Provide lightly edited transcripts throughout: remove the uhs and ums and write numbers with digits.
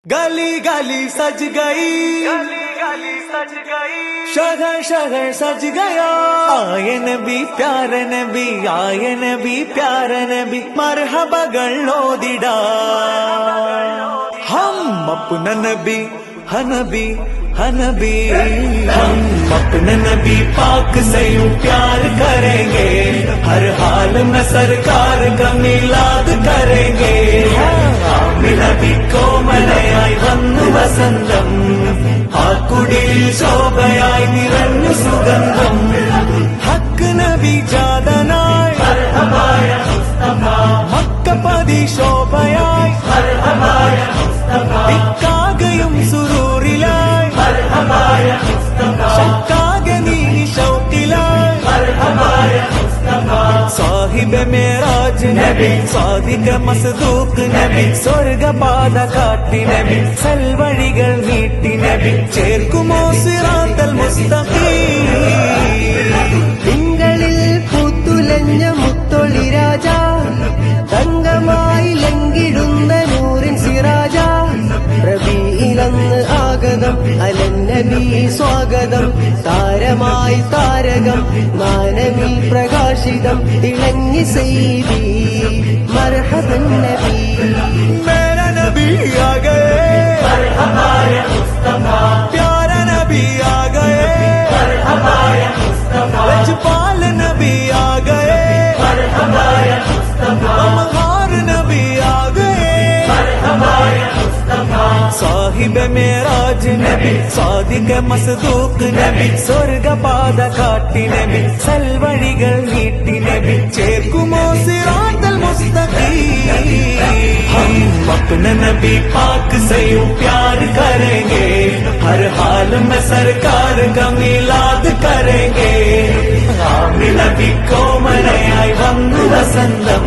गली गली सज गई, गली गली सज गई, शहर शहर सज गया। आए नबी प्यारे नबी, आए नबी प्यारे नबी, मरहबകൾ ഓതിടാ। हम अपना नबी हनबी हनबी, हम अपने नबी पाक से यूं प्यार करेंगे, हर हाल में सरकार का मिलाद करेंगे। നബി കോമലയായി വന്നു വസന്തം, ആ കുടിൽ ശോഭയായി നിറഞ്ഞു സുഗന്ധം। ഹക്ക് നബി ജാതനായി മക്കപതി ശോഭയായി, ദിക്കാകയും സുരൂറിലായി, ശക്കാകെ നീ ശൗക്കിലായി। സാഹിബ് മേറാജ് നബി, സാദിക മസ്ദൂഖ് നബി, സ്വർഗപാത കാട്ടി നബി, സൽവഴികൾ നീട്ടി നബി, ചേർക്കുമോ സിറാത്തൽ മുസ്തഖീം। തിങ്കളിൽ പൂത്തുലഞ്ഞ മുത്തൊളി രാജ, തങ്കമായി ലംഘിടുന്ന നൂറിൻ സിറാജ, റബീഇലന്ന് ആഗതം അലന്നബി സ്വാഗതം, താരമായി താരകം മാനവി പ്രകാശിതം, തിളങ്ങി സൈദി മർഹബൻ നബി। മേരാ നബി ആ ഗയേ, മർഹബാ യാ മുസ്തഫാ, പ്യാരാ നബി ആ ഗയേ, മർഹബാ യാ മുസ്തഫാ, ലജ്പാൽ നബി ആ ഗയേ, മർഹബാ യാ മുസ്തഫാ, മഹാർ നബി ആ ഗയേ, മർഹബാ യാ മുസ്തഫാ। സാഹിബ് മേറാജ് നബി, സാദിക മസ്ദൂഖ് നബി, സ്വർഗപാത കാട്ടി നബി, സൽവഴികൾ നീട്ടി നബി, ചേർക്കുമോ സിറാത്തൽ മുസ്തഖീം। हम अपने नबी पाक से यूं प्यार करेंगे, हर हाल में सरकार का मिलाद करेंगे। आमिर नबी കോമലയായി വന്നു വസന്തം,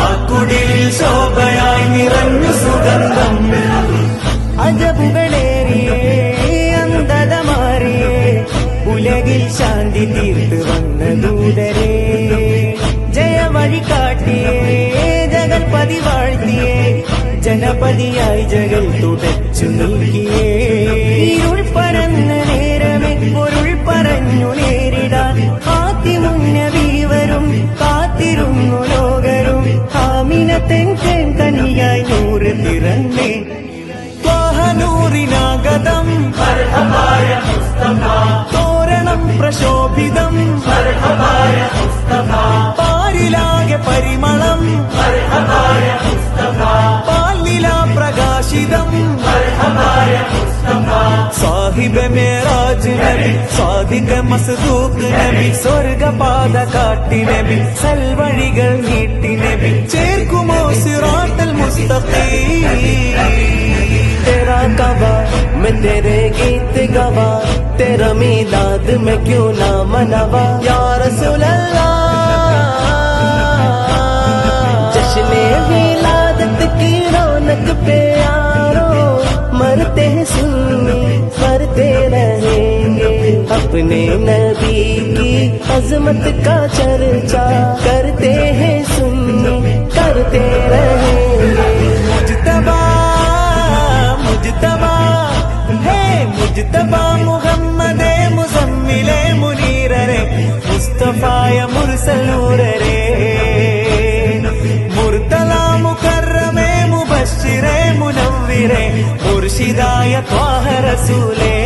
ആ കുടിൽ ശോഭയായി നിറഞ്ഞു സുഗന്ധം। അജബുകളേറിയേ അന്ധത മാറിയേ, ഉലകിൽ ശാന്തി തീർത്ത് വന്ന ദൂതരേ, ജയവഴി കാട്ടിയേ ജഗൽപതി വാഴ്ത്തിയേ, ജനപതിയായി ജഗൽ തുടച്ചു നീക്കിയേ। ഇരുൾ പരന്ന നേരമേ പൊരുൾ പറഞ്ഞു നേരിടാൻ, ഹാത്തിമുന്നബി വരും കാത്തിരുന്നു ലോകരും, ആമിനത്തെൻ തേൻ കനിയായി നൂറ് തിറന്നേ। നൂറിനാഗതം മർഹബാ യാ മുസ്തഫാ, തോരണം പ്രശോഭിതം മർഹബാ യാ മുസ്തഫാ, പാരിലാകെ പരിമളം മർഹബാ യാ മുസ്തഫാ, പാലില പ്രകാശിതം മർഹബാ യാ മുസ്തഫാ। സാഹിബ് മേറാജ് നബി, സാദിക മസ്ദൂഖ് നബി, സ്വർഗപാത കാട്ടി നബി, സൽവഴികൾ നീട്ടി നബി, ചേർക്കുമോ സിറാത്തൽ മുസ്തഖീം। तेरा गवा मैं तेरे गीत गवा, तेरा मीलाद में क्यों ना मनावा या रसूल अल्लाह। जश्ने मिलादत की रौनक पे यारो, मरते हैं सुन्नी मरते रहेंगे, अपने नबी की अजमत का चर्चा करते हैं सुन्नी करते रहेंगे। मुजतबा मुजतबा है मुजतबा, മുഹമ്മദേ മുസമ്മിലേ മുനീറരേ, മുസ്തഫായ മുർസൽ നൂറരേ, മുർത്തല മുകറമേ മുബശ്ശിരേ മുനവ്വിരേ, മുർഷിദായ ത്വാഹ റസൂലേ।